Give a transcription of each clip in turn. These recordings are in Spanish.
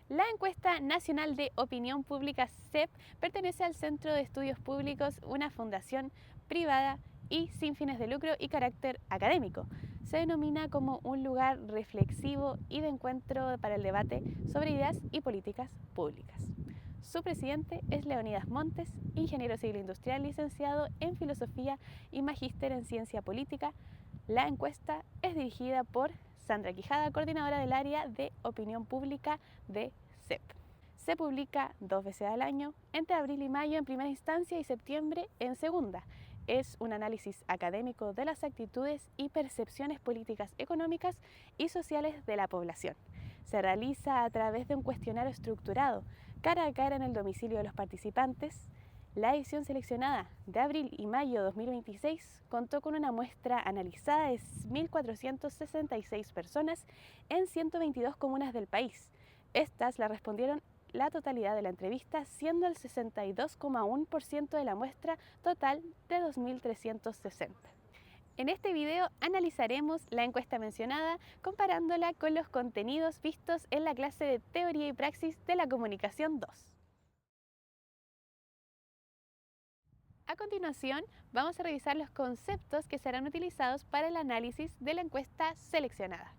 La encuesta nacional de opinión pública CEP pertenece al Centro de Estudios Públicos, una fundación privada y sin fines de lucro y carácter académico. Se denomina como un lugar reflexivo y de encuentro para el debate sobre ideas y políticas públicas. Su presidente es Leonidas Montes, ingeniero civil industrial, licenciado en filosofía y magíster en ciencia política. La encuesta es dirigida por Sandra Quijada, coordinadora del área de opinión pública de CEP. Se publica 2 veces al año, entre abril y mayo en primera instancia y septiembre en segunda. Es un análisis académico de las actitudes y percepciones políticas, económicas y sociales de la población. Se realiza a través de un cuestionario estructurado, cara a cara en el domicilio de los participantes. La edición seleccionada de abril y mayo de 2026 contó con una muestra analizada de 1.466 personas en 122 comunas del país. Estas la respondieron la totalidad de la entrevista, siendo el 62,1% de la muestra total de 2.360. En este video analizaremos la encuesta mencionada comparándola con los contenidos vistos en la clase de Teoría y Praxis de la Comunicación 2. A continuación, vamos a revisar los conceptos que serán utilizados para el análisis de la encuesta seleccionada.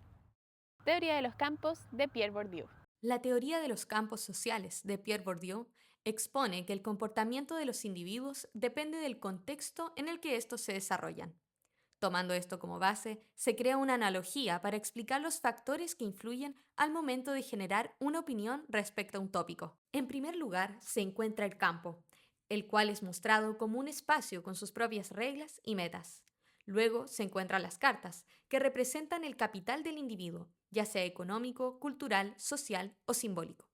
Teoría de los campos de Pierre Bourdieu. La teoría de los campos sociales de Pierre Bourdieu expone que el comportamiento de los individuos depende del contexto en el que estos se desarrollan. Tomando esto como base, se crea una analogía para explicar los factores que influyen al momento de generar una opinión respecto a un tópico. En primer lugar, se encuentra el campo, el cual es mostrado como un espacio con sus propias reglas y metas. Luego se encuentran las cartas, que representan el capital del individuo, ya sea económico, cultural, social o simbólico.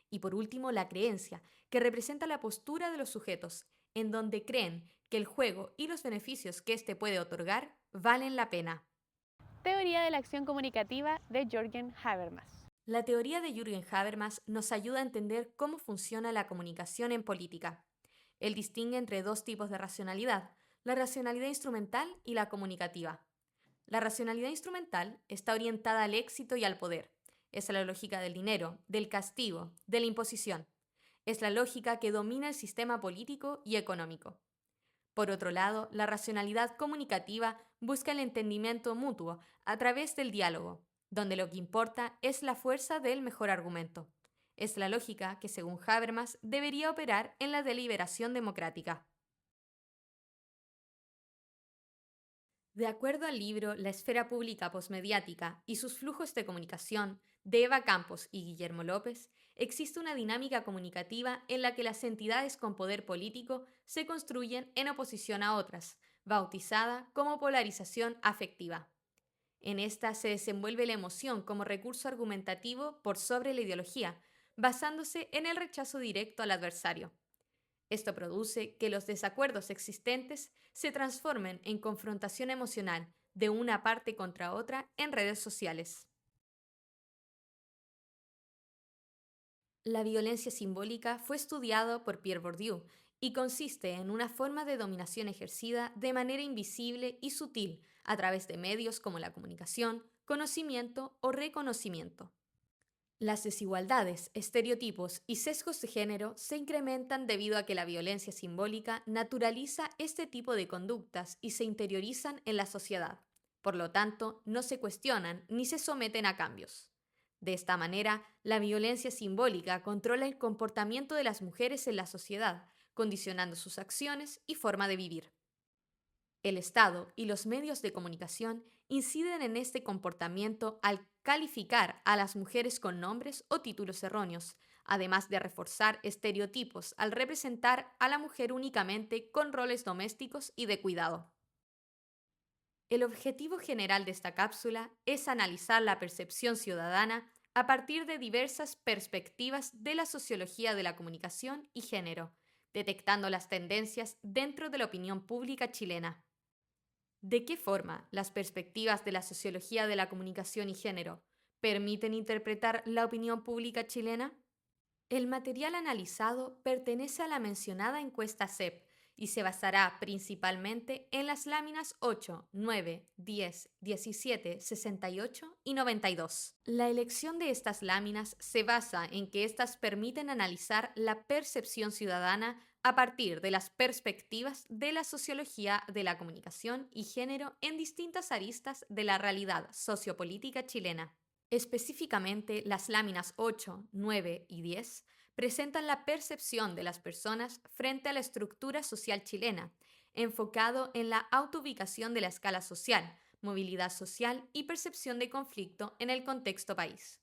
Y por último, la creencia, que representa la postura de los sujetos, en donde creen que el juego y los beneficios que éste puede otorgar valen la pena. Teoría de la acción comunicativa de Jürgen Habermas. La teoría de Jürgen Habermas nos ayuda a entender cómo funciona la comunicación en política. Él distingue entre dos tipos de racionalidad, la racionalidad instrumental y la comunicativa. La racionalidad instrumental está orientada al éxito y al poder. Es la lógica del dinero, del castigo, de la imposición. Es la lógica que domina el sistema político y económico. Por otro lado, la racionalidad comunicativa busca el entendimiento mutuo a través del diálogo, donde lo que importa es la fuerza del mejor argumento. Es la lógica que, según Habermas, debería operar en la deliberación democrática. De acuerdo al libro La esfera pública posmediática y sus flujos de comunicación, de Eva Campos y Guillermo López, existe una dinámica comunicativa en la que las entidades con poder político se construyen en oposición a otras, bautizada como polarización afectiva. En esta se desenvuelve la emoción como recurso argumentativo por sobre la ideología, basándose en el rechazo directo al adversario. Esto produce que los desacuerdos existentes se transformen en confrontación emocional de una parte contra otra en redes sociales. La violencia simbólica fue estudiado por Pierre Bourdieu y consiste en una forma de dominación ejercida de manera invisible y sutil a través de medios como la comunicación, conocimiento o reconocimiento. Las desigualdades, estereotipos y sesgos de género se incrementan debido a que la violencia simbólica naturaliza este tipo de conductas y se interiorizan en la sociedad. Por lo tanto, no se cuestionan ni se someten a cambios. De esta manera, la violencia simbólica controla el comportamiento de las mujeres en la sociedad, condicionando sus acciones y forma de vivir. El Estado y los medios de comunicación inciden en este comportamiento al calificar a las mujeres con nombres o títulos erróneos, además de reforzar estereotipos al representar a la mujer únicamente con roles domésticos y de cuidado. El objetivo general de esta cápsula es analizar la percepción ciudadana a partir de diversas perspectivas de la sociología de la comunicación y género, detectando las tendencias dentro de la opinión pública chilena. ¿De qué forma las perspectivas de la sociología de la comunicación y género permiten interpretar la opinión pública chilena? El material analizado pertenece a la mencionada encuesta CEP, y se basará principalmente en las láminas 8, 9, 10, 17, 68 y 92. La elección de estas láminas se basa en que éstas permiten analizar la percepción ciudadana a partir de las perspectivas de la sociología de la comunicación y género en distintas aristas de la realidad sociopolítica chilena. Específicamente, las láminas 8, 9 y 10 presentan la percepción de las personas frente a la estructura social chilena, enfocado en la autoubicación de la escala social, movilidad social y percepción de conflicto en el contexto país.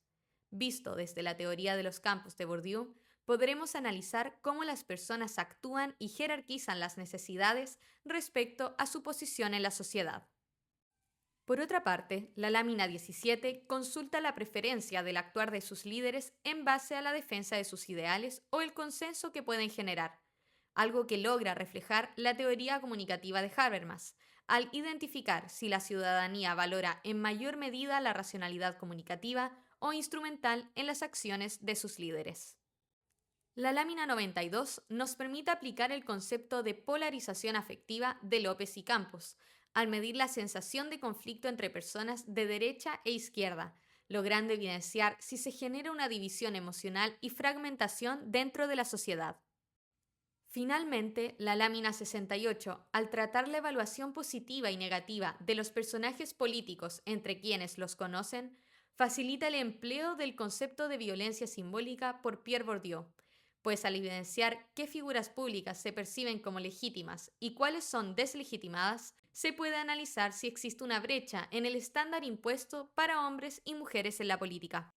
Visto desde la teoría de los campos de Bourdieu, podremos analizar cómo las personas actúan y jerarquizan las necesidades respecto a su posición en la sociedad. Por otra parte, la lámina 17 consulta la preferencia del actuar de sus líderes en base a la defensa de sus ideales o el consenso que pueden generar, algo que logra reflejar la teoría comunicativa de Habermas, al identificar si la ciudadanía valora en mayor medida la racionalidad comunicativa o instrumental en las acciones de sus líderes. La lámina 92 nos permite aplicar el concepto de polarización afectiva de López y Campos, al medir la sensación de conflicto entre personas de derecha e izquierda, logrando evidenciar si se genera una división emocional y fragmentación dentro de la sociedad. Finalmente, la lámina 68, al tratar la evaluación positiva y negativa de los personajes políticos entre quienes los conocen, facilita el empleo del concepto de violencia simbólica por Pierre Bourdieu, pues al evidenciar qué figuras públicas se perciben como legítimas y cuáles son deslegitimadas, se puede analizar si existe una brecha en el estándar impuesto para hombres y mujeres en la política.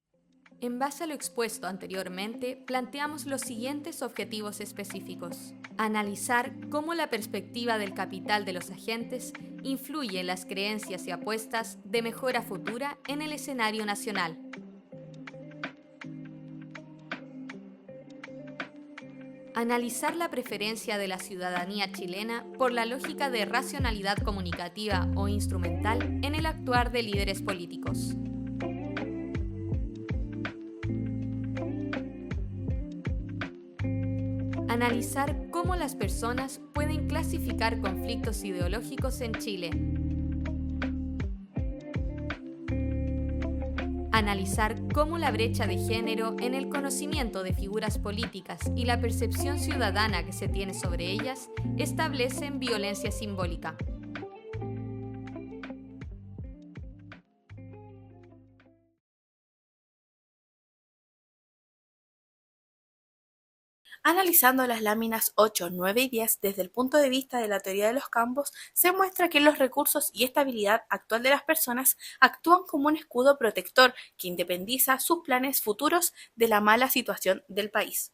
En base a lo expuesto anteriormente, planteamos los siguientes objetivos específicos. Analizar cómo la perspectiva del capital de los agentes influye en las creencias y apuestas de mejora futura en el escenario nacional. Analizar la preferencia de la ciudadanía chilena por la lógica de racionalidad comunicativa o instrumental en el actuar de líderes políticos. Analizar cómo las personas pueden clasificar conflictos ideológicos en Chile. Analizar cómo la brecha de género en el conocimiento de figuras políticas y la percepción ciudadana que se tiene sobre ellas establecen violencia simbólica. Analizando las láminas 8, 9 y 10 desde el punto de vista de la teoría de los campos, se muestra que los recursos y estabilidad actual de las personas actúan como un escudo protector que independiza sus planes futuros de la mala situación del país.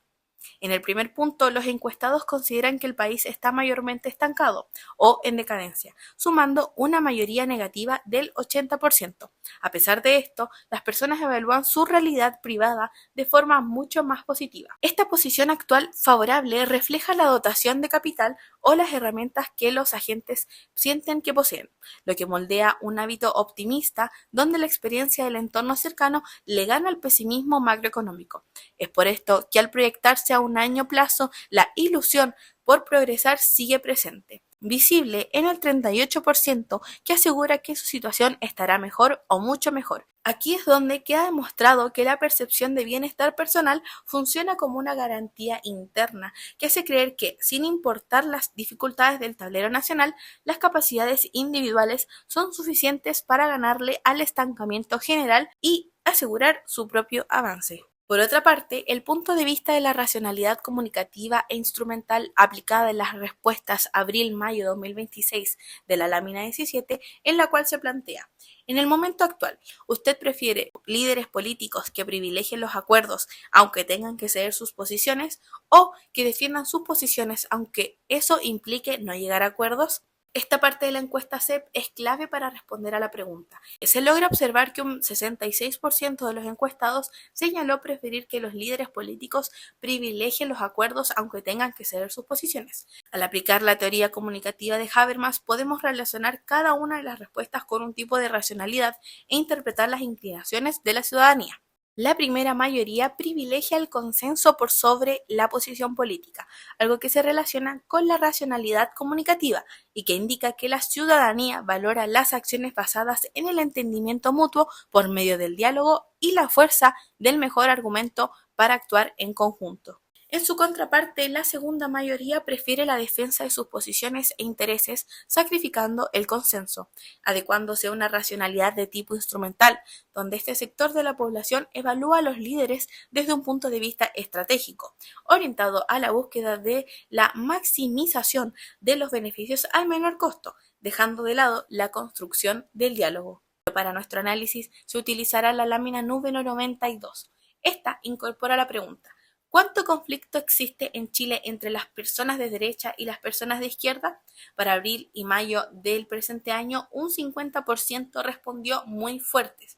En el primer punto, los encuestados consideran que el país está mayormente estancado o en decadencia, sumando una mayoría negativa del 80%. A pesar de esto, las personas evalúan su realidad privada de forma mucho más positiva. Esta posición actual favorable refleja la dotación de capital o las herramientas que los agentes sienten que poseen, lo que moldea un hábito optimista donde la experiencia del entorno cercano le gana al pesimismo macroeconómico. Es por esto que al proyectarse a un año plazo, la ilusión por progresar sigue presente, visible en el 38% que asegura que su situación estará mejor o mucho mejor. Aquí es donde queda demostrado que la percepción de bienestar personal funciona como una garantía interna que hace creer que, sin importar las dificultades del tablero nacional, las capacidades individuales son suficientes para ganarle al estancamiento general y asegurar su propio avance. Por otra parte, el punto de vista de la racionalidad comunicativa e instrumental aplicada en las respuestas abril-mayo 2026 de la lámina 17, en la cual se plantea: en el momento actual, ¿usted prefiere líderes políticos que privilegien los acuerdos aunque tengan que ceder sus posiciones o que defiendan sus posiciones aunque eso implique no llegar a acuerdos? Esta parte de la encuesta CEP es clave para responder a la pregunta. Se logra observar que un 66% de los encuestados señaló preferir que los líderes políticos privilegien los acuerdos aunque tengan que ceder sus posiciones. Al aplicar la teoría comunicativa de Habermas, podemos relacionar cada una de las respuestas con un tipo de racionalidad e interpretar las inclinaciones de la ciudadanía. La primera mayoría privilegia el consenso por sobre la posición política, algo que se relaciona con la racionalidad comunicativa y que indica que la ciudadanía valora las acciones basadas en el entendimiento mutuo por medio del diálogo y la fuerza del mejor argumento para actuar en conjunto. En su contraparte, la segunda mayoría prefiere la defensa de sus posiciones e intereses, sacrificando el consenso, adecuándose a una racionalidad de tipo instrumental, donde este sector de la población evalúa a los líderes desde un punto de vista estratégico, orientado a la búsqueda de la maximización de los beneficios al menor costo, dejando de lado la construcción del diálogo. Para nuestro análisis se utilizará la lámina número 92. Esta incorpora la pregunta: ¿cuánto conflicto existe en Chile entre las personas de derecha y las personas de izquierda? Para abril y mayo del presente año, un 50% respondió muy fuertes.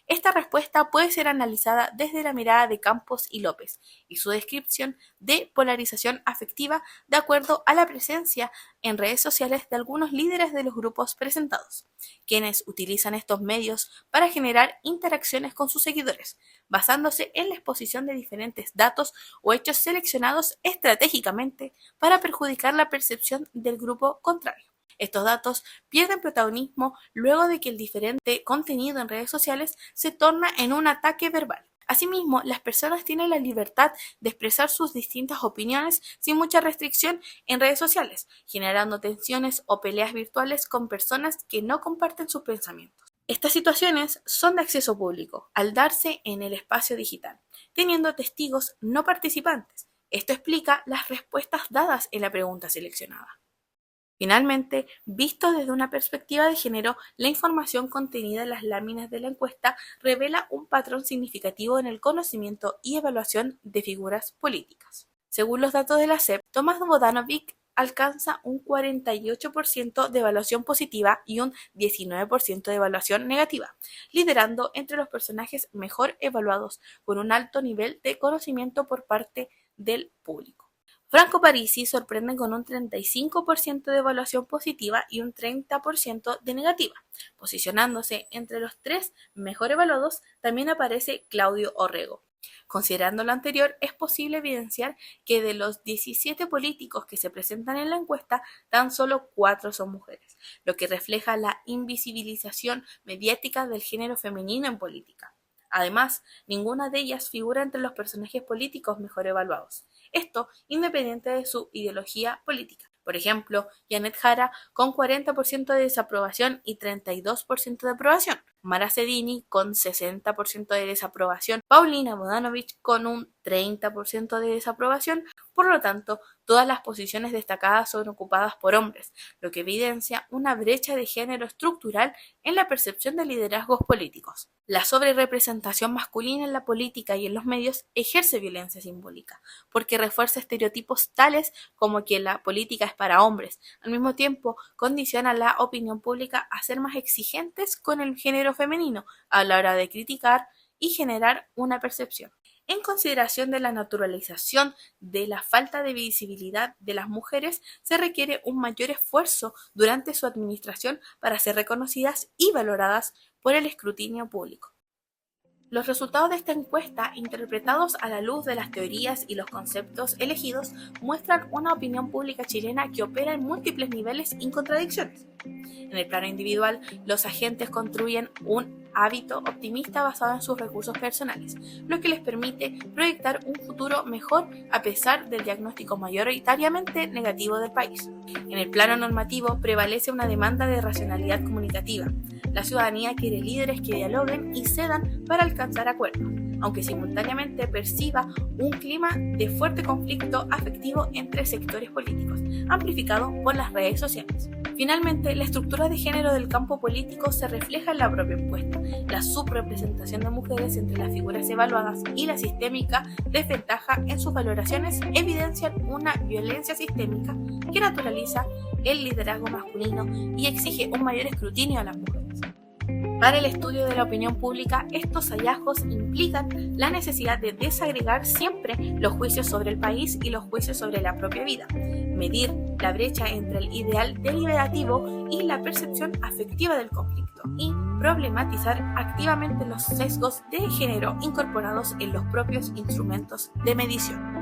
Esta respuesta puede ser analizada desde la mirada de Campos y López y su descripción de polarización afectiva de acuerdo a la presencia en redes sociales de algunos líderes de los grupos presentados, quienes utilizan estos medios para generar interacciones con sus seguidores, basándose en la exposición de diferentes datos o hechos seleccionados estratégicamente para perjudicar la percepción del grupo contrario. Estos datos pierden protagonismo luego de que el diferente contenido en redes sociales se torna en un ataque verbal. Asimismo, las personas tienen la libertad de expresar sus distintas opiniones sin mucha restricción en redes sociales, generando tensiones o peleas virtuales con personas que no comparten sus pensamientos. Estas situaciones son de acceso público, al darse en el espacio digital, teniendo testigos no participantes. Esto explica las respuestas dadas en la pregunta seleccionada. Finalmente, visto desde una perspectiva de género, la información contenida en las láminas de la encuesta revela un patrón significativo en el conocimiento y evaluación de figuras políticas. Según los datos de la SEP, Tomás Vodanovic alcanza un 48% de evaluación positiva y un 19% de evaluación negativa, liderando entre los personajes mejor evaluados con un alto nivel de conocimiento por parte del público. Franco Parisi sorprende con un 35% de evaluación positiva y un 30% de negativa. Posicionándose entre los 3 mejor evaluados, también aparece Claudio Orrego. Considerando lo anterior, es posible evidenciar que de los 17 políticos que se presentan en la encuesta, tan solo 4 son mujeres, lo que refleja la invisibilización mediática del género femenino en política. Además, ninguna de ellas figura entre los personajes políticos mejor evaluados. Esto independiente de su ideología política. Por ejemplo, Janet Jara con 40% de desaprobación y 32% de aprobación. Mara Cedini con 60% de desaprobación. Paulina Vodanovic con un 30% de desaprobación. Por lo tanto, todas las posiciones destacadas son ocupadas por hombres, lo que evidencia una brecha de género estructural en la percepción de liderazgos políticos. La sobrerepresentación masculina en la política y en los medios ejerce violencia simbólica, porque refuerza estereotipos tales como que la política es para hombres. Al mismo tiempo, condiciona a la opinión pública a ser más exigentes con el género femenino a la hora de criticar y generar una percepción. En consideración de la naturalización de la falta de visibilidad de las mujeres, se requiere un mayor esfuerzo durante su administración para ser reconocidas y valoradas por el escrutinio público. Los resultados de esta encuesta, interpretados a la luz de las teorías y los conceptos elegidos, muestran una opinión pública chilena que opera en múltiples niveles y contradicciones. En el plano individual, los agentes construyen un hábito optimista basado en sus recursos personales, lo que les permite proyectar un futuro mejor a pesar del diagnóstico mayoritariamente negativo del país. En el plano normativo, prevalece una demanda de racionalidad comunicativa. La ciudadanía quiere líderes que dialoguen y cedan para alcanzar acuerdos, aunque simultáneamente perciba un clima de fuerte conflicto afectivo entre sectores políticos, amplificado por las redes sociales. Finalmente, la estructura de género del campo político se refleja en la propia encuesta. La subrepresentación de mujeres entre las figuras evaluadas y la sistémica desventaja en sus valoraciones evidencian una violencia sistémica que naturaliza el liderazgo masculino y exige un mayor escrutinio a las mujeres. Para el estudio de la opinión pública, estos hallazgos implican la necesidad de desagregar siempre los juicios sobre el país y los juicios sobre la propia vida, medir la brecha entre el ideal deliberativo y la percepción afectiva del conflicto y problematizar activamente los sesgos de género incorporados en los propios instrumentos de medición.